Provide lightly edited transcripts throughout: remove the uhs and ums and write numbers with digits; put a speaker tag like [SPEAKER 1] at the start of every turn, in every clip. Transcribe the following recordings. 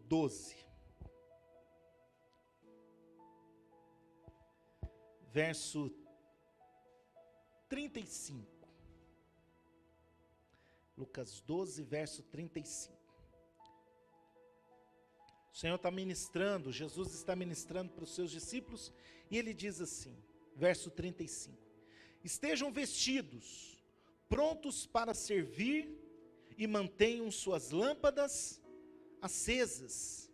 [SPEAKER 1] 12, verso 35. Lucas 12, verso 35. O Senhor está ministrando, Jesus está ministrando para os seus discípulos, e ele diz assim, verso 35. Estejam vestidos, prontos para servir, e mantenham suas lâmpadas acesas,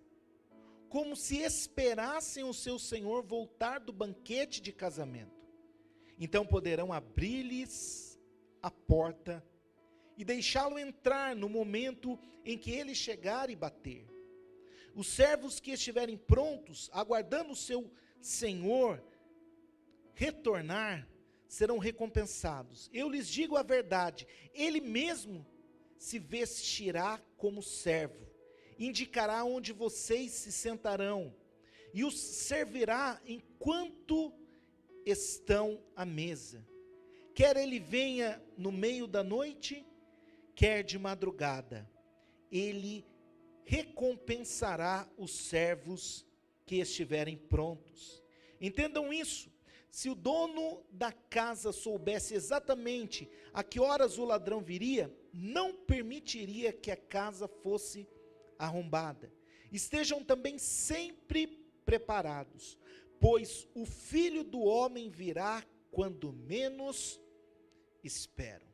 [SPEAKER 1] como se esperassem o seu Senhor voltar do banquete de casamento. Então poderão abrir-lhes a porta e deixá-lo entrar no momento em que ele chegar e bater. Os servos que estiverem prontos, aguardando o seu Senhor retornar, serão recompensados. Eu lhes digo a verdade, ele mesmo se vestirá como servo, indicará onde vocês se sentarão, e os servirá enquanto estão à mesa. Quer ele venha no meio da noite, quer de madrugada, ele recompensará os servos que estiverem prontos. Entendam isso. Se o dono da casa soubesse exatamente a que horas o ladrão viria, não permitiria que a casa fosse arrombada. Estejam também sempre preparados, pois o Filho do Homem virá quando menos esperam.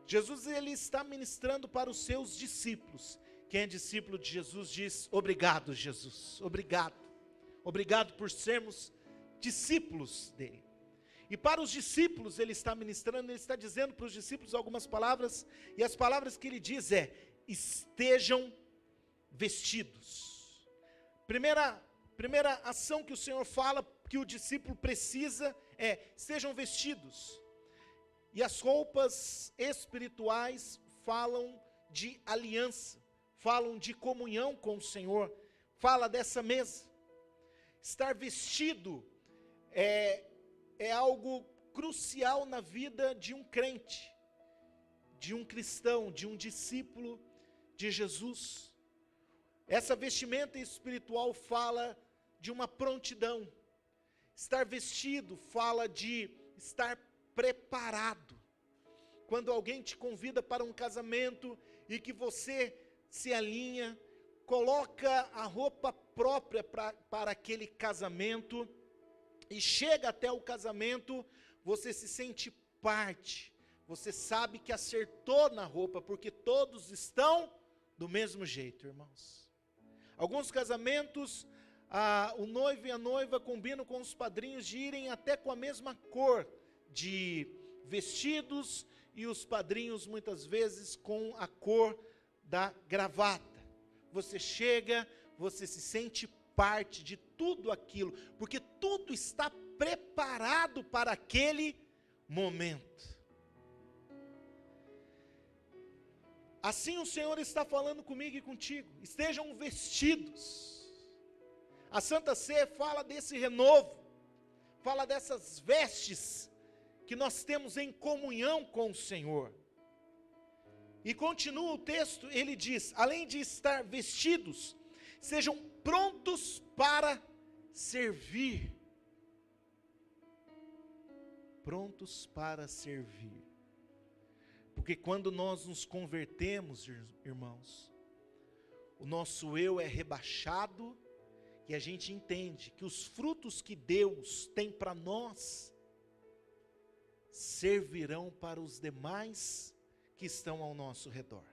[SPEAKER 1] Jesus, ele está ministrando para os seus discípulos. Quem é discípulo de Jesus diz: obrigado, Jesus, obrigado. Obrigado por sermos discípulos dele. E para os discípulos ele está ministrando, ele está dizendo para os discípulos algumas palavras, e as palavras que ele diz é: estejam vestidos. Primeira ação que o Senhor fala que o discípulo precisa é: estejam vestidos. E as roupas espirituais falam de aliança, falam de comunhão com o Senhor, fala dessa mesa. Estar vestido é algo crucial na vida de um crente, de um cristão, de um discípulo de Jesus. Essa vestimenta espiritual fala de uma prontidão. Estar vestido fala de estar preparado. Quando alguém te convida para um casamento e que você se alinha, coloca a roupa própria para aquele casamento e chega até o casamento, você se sente parte, você sabe que acertou na roupa, porque todos estão do mesmo jeito, irmãos. Alguns casamentos, o noivo e a noiva combinam com os padrinhos de irem até com a mesma cor de vestidos, e os padrinhos muitas vezes com a cor da gravata. Você chega, você se sente parte de tudo aquilo, porque tudo está preparado para aquele momento. Assim o Senhor está falando comigo e contigo: estejam vestidos. A Santa Ceia fala desse renovo, fala dessas vestes que nós temos em comunhão com o Senhor. E continua o texto, ele diz: além de estar vestidos, sejam prontos para servir. Prontos para servir. Porque quando nós nos convertemos, irmãos, o nosso eu é rebaixado, e a gente entende que os frutos que Deus tem para nós servirão para os demais que estão ao nosso redor.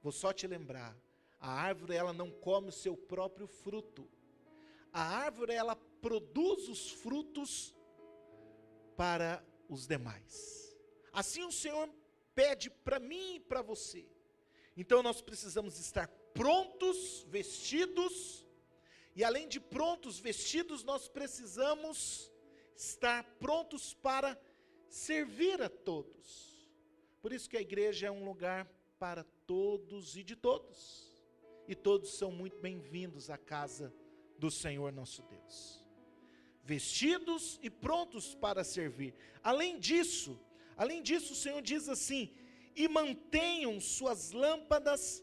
[SPEAKER 1] Vou só te lembrar, a árvore ela não come o seu próprio fruto. A árvore ela produz os frutos para os demais. Assim o Senhor pede para mim e para você. Então nós precisamos estar prontos, vestidos, e além de prontos, vestidos, nós precisamos estar prontos para servir a todos. Por isso que a igreja é um lugar para todos e de todos. E todos são muito bem-vindos à casa do Senhor nosso Deus. Vestidos e prontos para servir. Além disso, o Senhor diz assim: e mantenham suas lâmpadas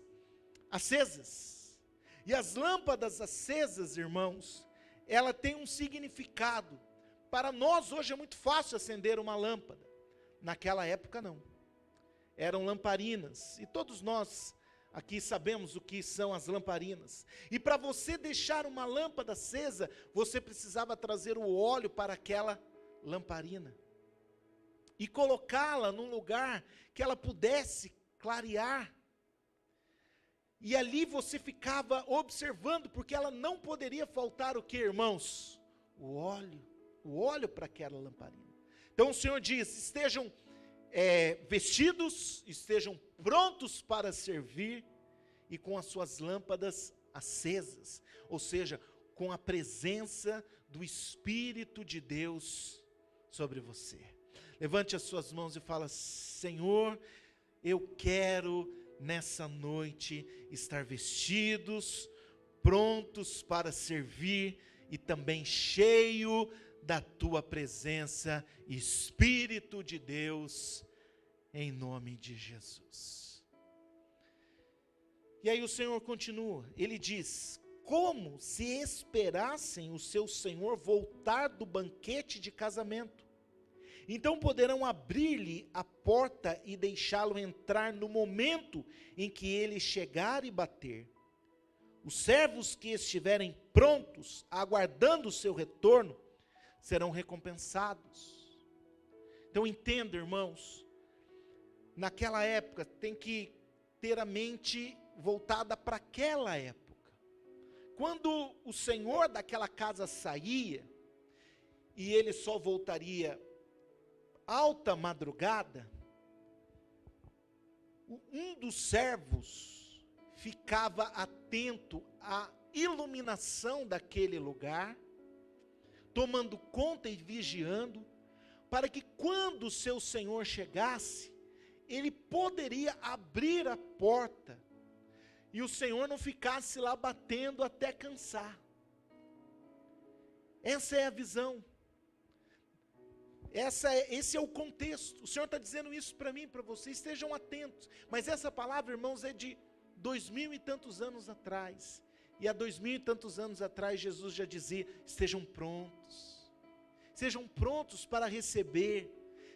[SPEAKER 1] acesas. E as lâmpadas acesas, irmãos, ela tem um significado. Para nós hoje é muito fácil acender uma lâmpada. Naquela época não. Eram lamparinas. E todos nós aqui sabemos o que são as lamparinas. E para você deixar uma lâmpada acesa, você precisava trazer o óleo para aquela lamparina. E colocá-la num lugar que ela pudesse clarear. E ali você ficava observando, porque ela não poderia faltar o que, irmãos? O óleo para aquela lamparina. Então o Senhor diz, estejam vestidos, estejam prontos para servir, e com as suas lâmpadas acesas, ou seja, com a presença do Espírito de Deus sobre você. Levante as suas mãos e fala, Senhor, eu quero nessa noite estar vestidos, prontos para servir e também cheio da tua presença, Espírito de Deus, em nome de Jesus. E aí o Senhor continua, ele diz, como se esperassem o seu Senhor voltar do banquete de casamento. Então poderão abrir-lhe a porta e deixá-lo entrar no momento em que ele chegar e bater. Os servos que estiverem prontos, aguardando o seu retorno, serão recompensados. Então entenda, irmãos, naquela época tem que ter a mente voltada para aquela época. Quando o senhor daquela casa saía, e ele só voltaria alta madrugada, um dos servos ficava atento à iluminação daquele lugar, tomando conta e vigiando, para que quando o seu senhor chegasse, ele poderia abrir a porta, e o senhor não ficasse lá batendo até cansar. Essa é a visão. Esse é o contexto. O Senhor está dizendo isso para mim, para vocês, estejam atentos. Mas essa palavra, irmãos, é de 2000 e tantos anos atrás. E há 2000 e tantos anos atrás, Jesus já dizia, estejam prontos. Sejam prontos para receber.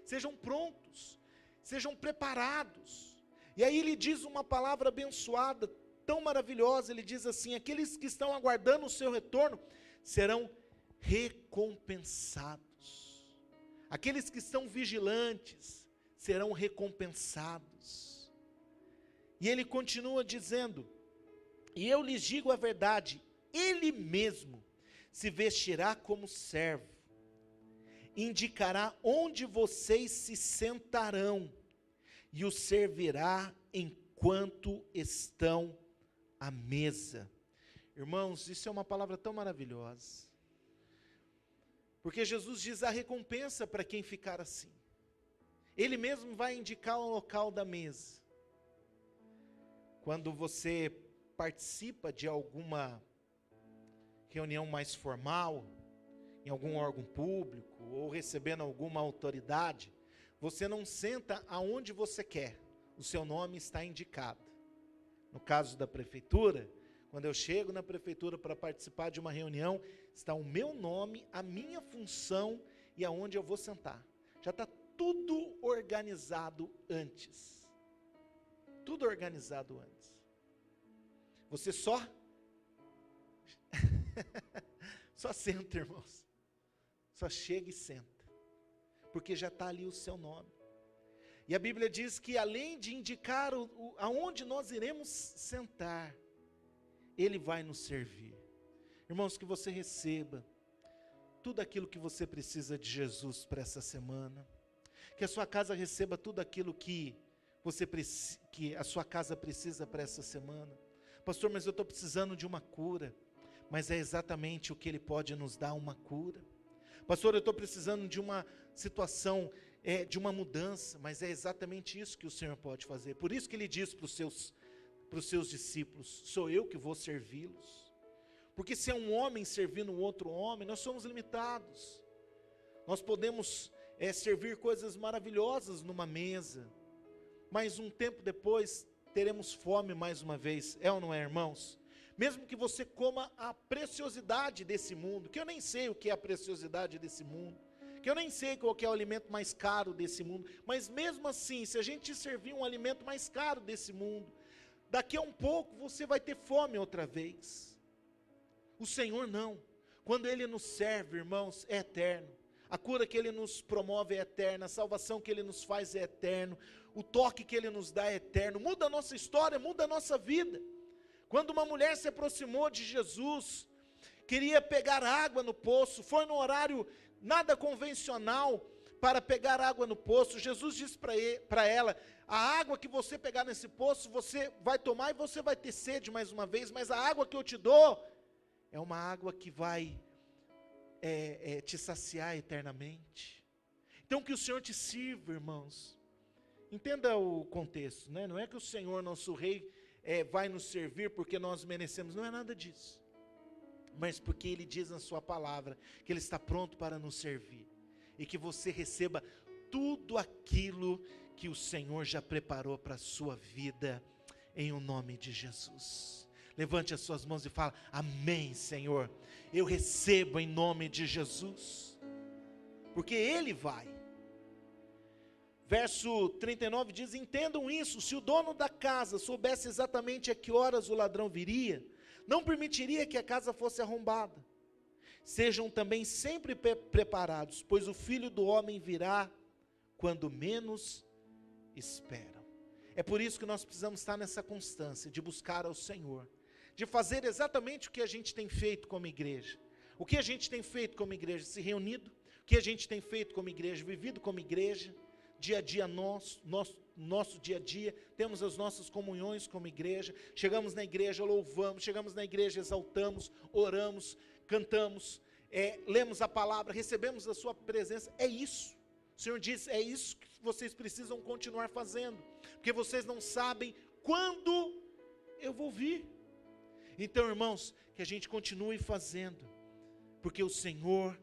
[SPEAKER 1] Sejam prontos. Sejam preparados. E aí ele diz uma palavra abençoada, tão maravilhosa, ele diz assim, aqueles que estão aguardando o seu retorno, serão recompensados. Aqueles que estão vigilantes serão recompensados. E ele continua dizendo, e eu lhes digo a verdade, ele mesmo se vestirá como servo, indicará onde vocês se sentarão, e os servirá enquanto estão à mesa. Irmãos, isso é uma palavra tão maravilhosa. Porque Jesus diz a recompensa para quem ficar assim. Ele mesmo vai indicar o local da mesa. Quando você participa de alguma reunião mais formal, em algum órgão público, ou recebendo alguma autoridade, você não senta aonde você quer, o seu nome está indicado. No caso da prefeitura, quando eu chego na prefeitura para participar de uma reunião, está o meu nome, a minha função e aonde eu vou sentar. Já está tudo organizado antes. Tudo organizado antes. Você só senta, irmãos. Só chega e senta. Porque já está ali o seu nome. E a Bíblia diz que além de indicar aonde nós iremos sentar, Ele vai nos servir. Irmãos, que você receba tudo aquilo que você precisa de Jesus para essa semana. Que a sua casa receba tudo aquilo que a sua casa precisa para essa semana. Pastor, mas eu estou precisando de uma cura. Mas é exatamente o que Ele pode nos dar, uma cura. Pastor, eu estou precisando de uma situação, de uma mudança. Mas é exatamente isso que o Senhor pode fazer. Por isso que Ele diz para os seus discípulos, sou eu que vou servi-los. Porque se é um homem servindo um outro homem, nós somos limitados. Nós podemos servir coisas maravilhosas numa mesa, mas um tempo depois teremos fome mais uma vez, é ou não é, irmãos? mesmo que você coma a preciosidade desse mundo, que eu nem sei o que é a preciosidade desse mundo, que eu nem sei qual que é o alimento mais caro desse mundo, mas mesmo assim, se a gente te servir um alimento mais caro desse mundo, daqui a um pouco você vai ter fome outra vez. O Senhor não. Quando Ele nos serve, irmãos, é eterno. A cura que Ele nos promove é eterna, a salvação que Ele nos faz é eterno, o toque que Ele nos dá é eterno, muda a nossa história, muda a nossa vida. Quando uma mulher se aproximou de Jesus, queria pegar água no poço, foi no horário nada convencional para pegar água no poço, Jesus disse para ela, a água que você pegar nesse poço, você vai tomar e você vai ter sede mais uma vez, mas a água que eu te dou, é uma água que vai te saciar eternamente. Então que o Senhor te sirva, irmãos. Entenda o contexto, né? Não é que o Senhor, nosso Rei, vai nos servir porque nós merecemos, não é nada disso. Mas porque Ele diz na sua palavra, que Ele está pronto para nos servir. E que você receba tudo aquilo que o Senhor já preparou para a sua vida, em o nome de Jesus. Levante as suas mãos e fala, amém, Senhor, eu recebo em nome de Jesus, porque Ele vai. Verso 39 diz, entendam isso, se o dono da casa soubesse exatamente a que horas o ladrão viria, não permitiria que a casa fosse arrombada. Sejam também sempre preparados, pois o Filho do Homem virá quando menos esperam. É por isso que nós precisamos estar nessa constância, de buscar ao Senhor, de fazer exatamente o que a gente tem feito como igreja. O que a gente tem feito como igreja? Se reunido. O que a gente tem feito como igreja? Vivido como igreja. Dia a dia nosso dia a dia, temos as nossas comunhões como igreja, chegamos na igreja, louvamos, chegamos na igreja, exaltamos, oramos, cantamos, lemos a palavra, recebemos a sua presença, é isso. O Senhor diz, é isso que vocês precisam continuar fazendo, porque vocês não sabem quando eu vou vir. Então, irmãos, que a gente continue fazendo, porque o Senhor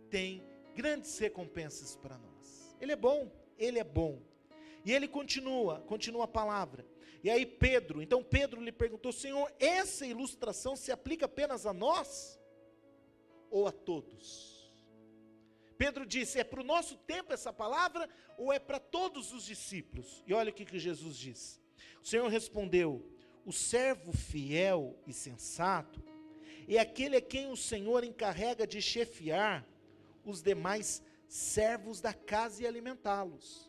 [SPEAKER 1] tem grandes recompensas para nós. Ele é bom, Ele é bom. E ele continua a palavra. E aí Pedro lhe perguntou, Senhor, essa ilustração se aplica apenas a nós? Ou a todos? Pedro disse, é para o nosso tempo essa palavra, ou é para todos os discípulos? E olha o que Jesus diz. O Senhor respondeu, o servo fiel e sensato, é aquele a quem o Senhor encarrega de chefiar os demais servos da casa e alimentá-los.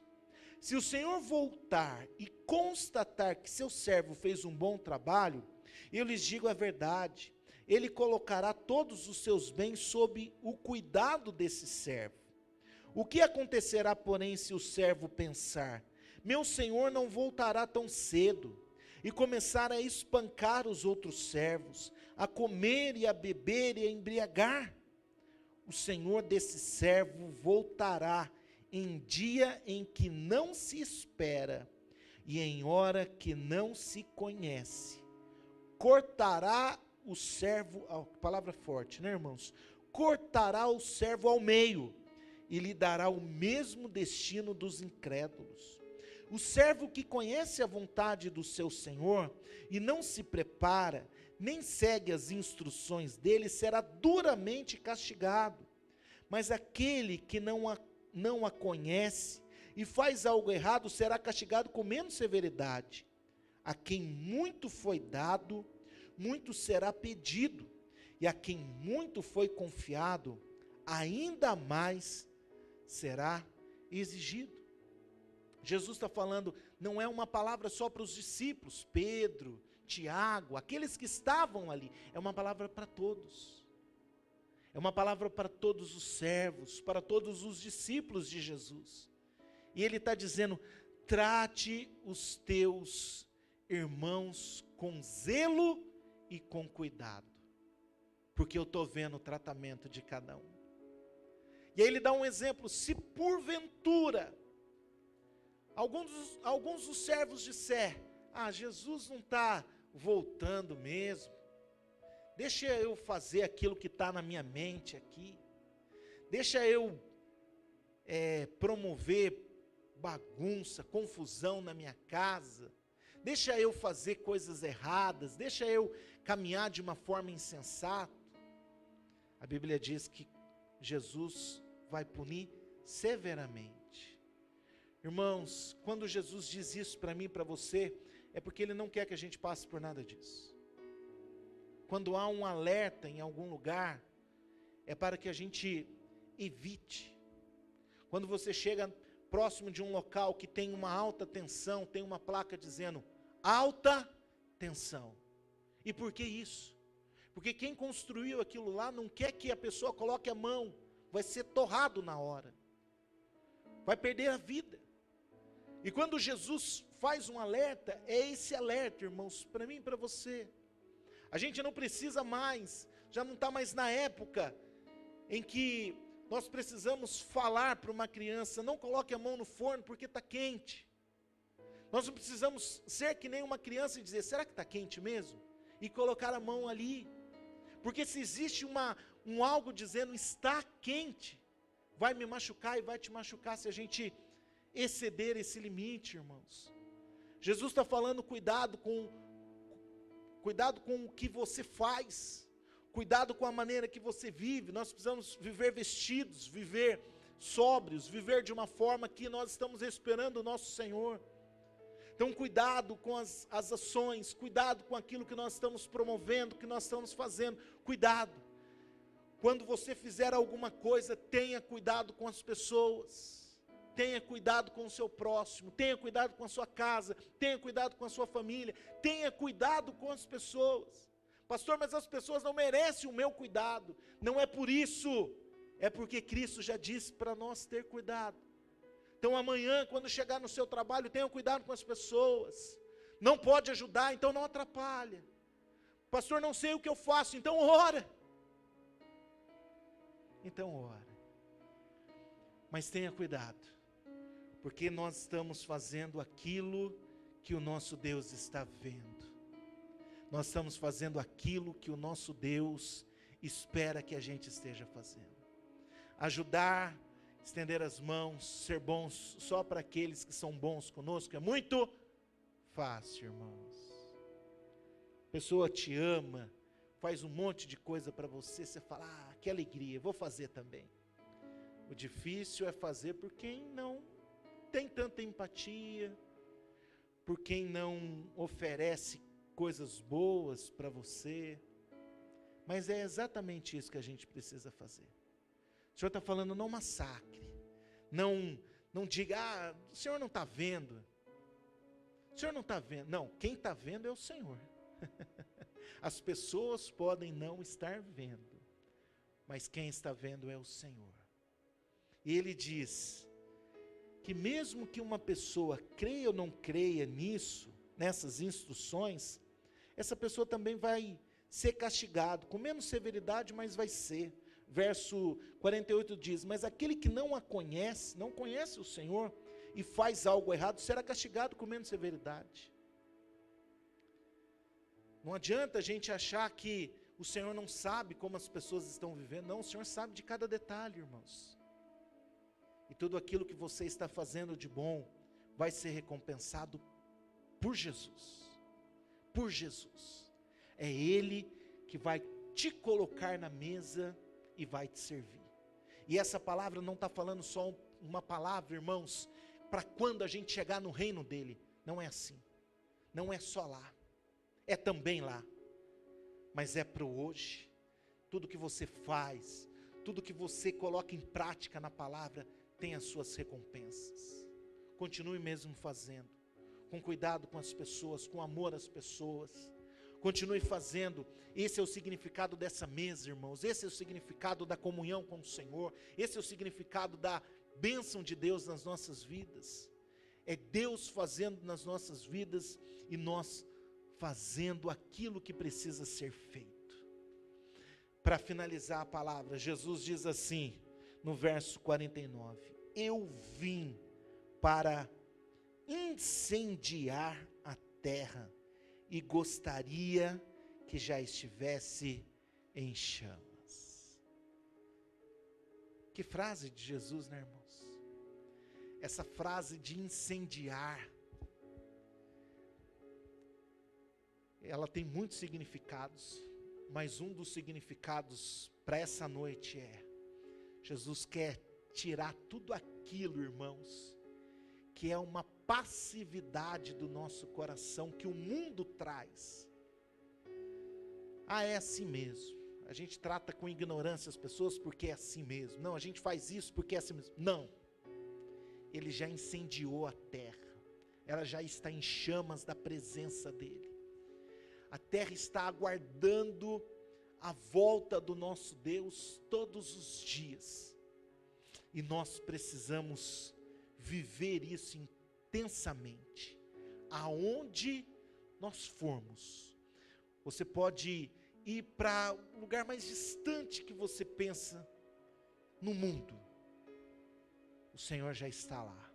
[SPEAKER 1] Se o Senhor voltar e constatar que seu servo fez um bom trabalho, eu lhes digo a verdade, ele colocará todos os seus bens sob o cuidado desse servo. O que acontecerá, porém, se o servo pensar, meu senhor não voltará tão cedo, e começar a espancar os outros servos, a comer e a beber e a embriagar? O senhor desse servo voltará em dia em que não se espera e em hora que não se conhece. Cortará o servo, palavra forte, né, irmãos? Cortará o servo ao meio e lhe dará o mesmo destino dos incrédulos. O servo que conhece a vontade do seu senhor e não se prepara, nem segue as instruções dele, será duramente castigado. Mas aquele que não a conhece e faz algo errado, será castigado com menos severidade. A quem muito foi dado, muito será pedido, e a quem muito foi confiado, ainda mais será exigido. Jesus está falando, não é uma palavra só para os discípulos, Pedro, Tiago, aqueles que estavam ali, é uma palavra para todos. É uma palavra para todos os servos, para todos os discípulos de Jesus. E ele está dizendo, trate os teus irmãos com zelo e com cuidado, porque eu estou vendo o tratamento de cada um. E aí ele dá um exemplo, se porventura, alguns dos servos disser, Jesus não está voltando mesmo, deixa eu fazer aquilo que está na minha mente aqui, deixa eu promover bagunça, confusão na minha casa, deixa eu fazer coisas erradas, deixa eu caminhar de uma forma insensata. A Bíblia diz que Jesus vai punir severamente. Irmãos, quando Jesus diz isso para mim e para você, é porque Ele não quer que a gente passe por nada disso. Quando há um alerta em algum lugar, é para que a gente evite. Quando você chega próximo de um local que tem uma alta tensão, tem uma placa dizendo alta tensão. E por que isso? Porque quem construiu aquilo lá não quer que a pessoa coloque a mão, vai ser torrado na hora, vai perder a vida. E quando Jesus faz um alerta, é esse alerta, irmãos, para mim e para você. A gente não precisa mais, já não está mais na época em que nós precisamos falar para uma criança, não coloque a mão no forno porque está quente. Nós não precisamos ser que nem uma criança e dizer, será que está quente mesmo? E colocar a mão ali. Porque se existe um algo dizendo, está quente, vai me machucar e vai te machucar se a gente exceder esse limite, irmãos. Jesus está falando, cuidado com o que você faz, cuidado com a maneira que você vive. Nós precisamos viver vestidos, viver sóbrios, viver de uma forma que nós estamos esperando o nosso Senhor. Então cuidado com as ações, cuidado com aquilo que nós estamos promovendo, que nós estamos fazendo, cuidado. Quando você fizer alguma coisa, tenha cuidado com as pessoas, tenha cuidado com o seu próximo, tenha cuidado com a sua casa, tenha cuidado com a sua família, tenha cuidado com as pessoas. Pastor, mas as pessoas não merecem o meu cuidado. Não é por isso, é porque Cristo já disse para nós ter cuidado. Então amanhã, quando chegar no seu trabalho, tenha cuidado com as pessoas. Não pode ajudar, então não atrapalha. Pastor, não sei o que eu faço, então ora. Então ora. Mas tenha cuidado, porque nós estamos fazendo aquilo que o nosso Deus está vendo. Nós estamos fazendo aquilo que o nosso Deus espera que a gente esteja fazendo. Ajudar, estender as mãos, ser bons só para aqueles que são bons conosco, é muito fácil, irmãos. A pessoa te ama, faz um monte de coisa para você, você fala, que alegria, vou fazer também. O difícil é fazer por quem não tem tanta empatia, por quem não oferece coisas boas para você. Mas é exatamente isso que a gente precisa fazer. O Senhor está falando, não massacre, não diga, o Senhor não está vendo, o Senhor não está vendo. Não, quem está vendo é o Senhor. As pessoas podem não estar vendo, mas quem está vendo é o Senhor. E Ele diz que mesmo que uma pessoa creia ou não creia nisso, nessas instruções, essa pessoa também vai ser castigado, com menos severidade, mas vai ser. Verso 48 diz, mas aquele que não a conhece, não conhece o Senhor, e faz algo errado, será castigado com menos severidade. Não adianta a gente achar que o Senhor não sabe como as pessoas estão vivendo. Não, o Senhor sabe de cada detalhe, irmãos. E tudo aquilo que você está fazendo de bom, vai ser recompensado por Jesus. Por Jesus. É Ele que vai te colocar na mesa e vai te servir. E essa palavra não está falando só uma palavra, irmãos, para quando a gente chegar no reino dele. Não é assim. Não é só lá. É também lá. Mas é para o hoje. Tudo que você faz, tudo que você coloca em prática na palavra, tem as suas recompensas. Continue mesmo fazendo. Com cuidado com as pessoas, com amor às pessoas. Continue fazendo. Esse é o significado dessa mesa, irmãos. Esse é o significado da comunhão com o Senhor. Esse é o significado da bênção de Deus nas nossas vidas. É Deus fazendo nas nossas vidas e nós fazendo aquilo que precisa ser feito. Para finalizar a palavra, Jesus diz assim, no verso 49, eu vim para incendiar a terra e gostaria que já estivesse em chamas. Que frase de Jesus, né, irmãos? Essa frase de incendiar. ela tem muitos significados, mas um dos significados para essa noite é: Jesus quer tirar tudo aquilo, irmãos, que é uma passividade do nosso coração, que o mundo traz. É assim mesmo. A gente trata com ignorância as pessoas porque é assim mesmo. Não, a gente faz isso porque é assim mesmo. Não. Ele já incendiou a terra. Ela já está em chamas da presença dele. A terra está aguardando a volta do nosso Deus todos os dias. E nós precisamos viver isso intensamente. Aonde nós formos. Você pode ir para o lugar mais distante que você pensa no mundo. O Senhor já está lá.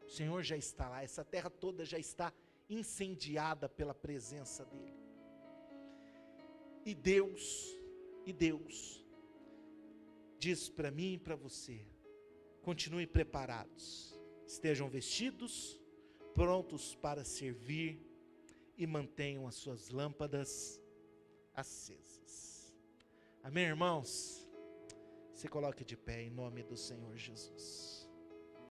[SPEAKER 1] O Senhor já está lá. Essa terra toda já está incendiada pela presença dEle. E Deus diz para mim e para você: continue preparados, estejam vestidos, prontos para servir e mantenham as suas lâmpadas acesas. Amém, irmãos? Se coloque de pé em nome do Senhor Jesus.